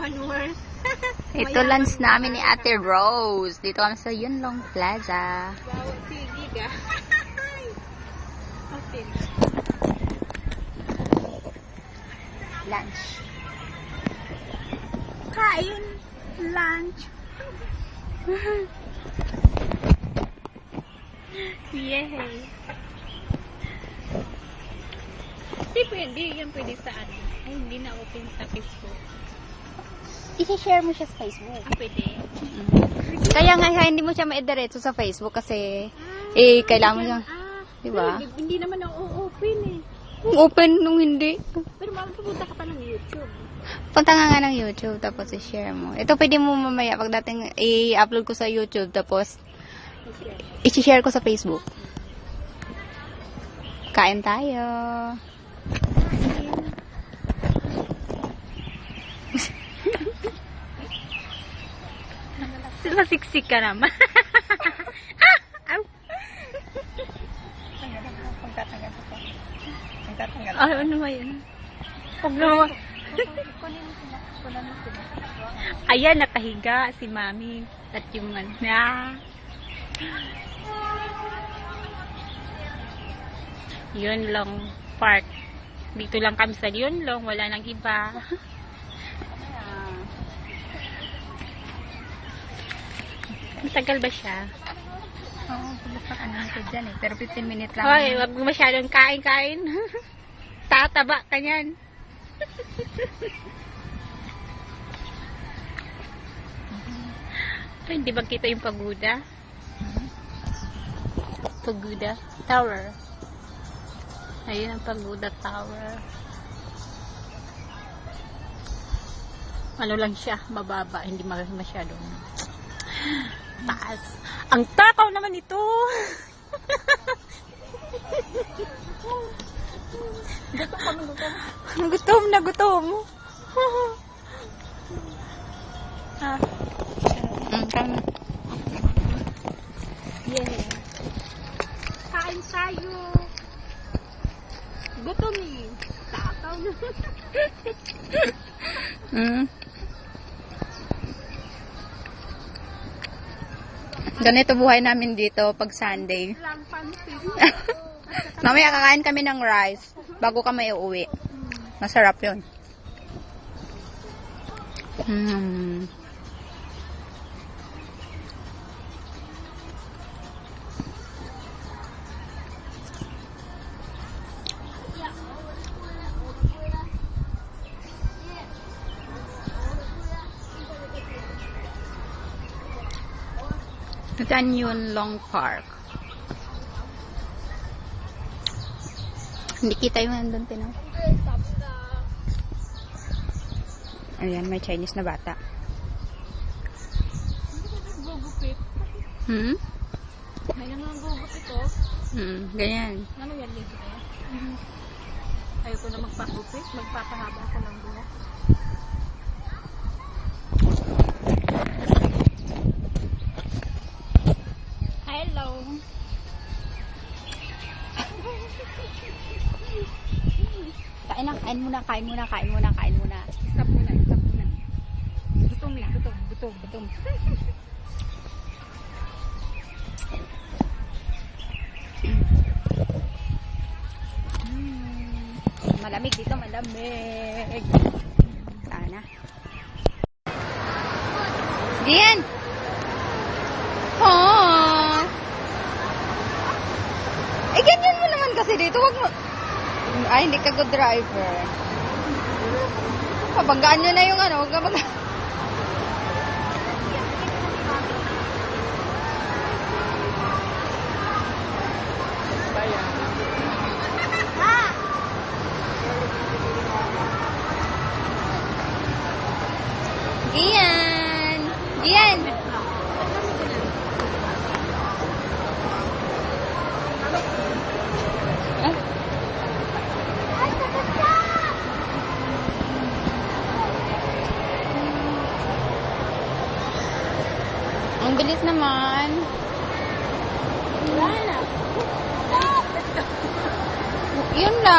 Onward. Ito lunch namin ni Ate Rose. Dito kami sa Yunlong Plaza. Wow, sige ka. Okay. Lunch. Kain. Lunch. Yay. Hindi pwede. Yan pwede sa ano. Ay, hindi na open sa Facebook. I-share mo siya sa Facebook. Ah, pwede. Kaya nga hindi mo siya maidiretso sa Facebook kasi kailangan mo siya. Diba? Hindi naman na-open eh. Open nung hindi. Pero pupunta ka pa ng YouTube. Punta nga ng YouTube tapos i-share mo. Ito pwede mo mamaya pagdating i-upload ko sa YouTube tapos i-share ko sa Facebook. Kain tayo. Sila siksik ka naman. Aw! Ano ba yan? Huwag naman. Ayan, nakahiga si Mami. At yung Yunlong Park. Dito lang kami sa Yunlong. Wala nang iba. Matagal ba siya? Oo, paglapak ano nito dyan eh. Pero 15 minutes lang. Hoy, wag mo masyadong kain-kain. Tataba ka niyan. Ay, hindi ba kita yung pagoda? Pagoda Tower. Ayun ang Pagoda Tower. Ano lang siya, mababa, hindi masyadong taas. Ang takaw naman ito. Gutom na gutom. Kami. Yeah. Kain tayo. Gutom eh. Takaw na. Ganito buhay namin dito pag Sunday. Mamaya kakain kami ng rice bago kami uuwi. Masarap yun. Ito Yunlong Park. Hindi kita yung nandun, Tino. Ayan, may Chinese na bata. May nanggugupit ito. Ganyan. Ano yan dito? Ayoko na magpagupit. Magpapahaba ako ng buhok. Hello. Kain muna. Stop muna. Gutom na. Gutom. Malamig dito, malamig. Sana. Diyan! Oh! Ganyan mo naman kasi dito. Wag mo. Ay, hindi ka good driver. Pabanggaan nyo na yung ano. Huwag ka Gian! Ang bilis naman. Wala na. Yun lang.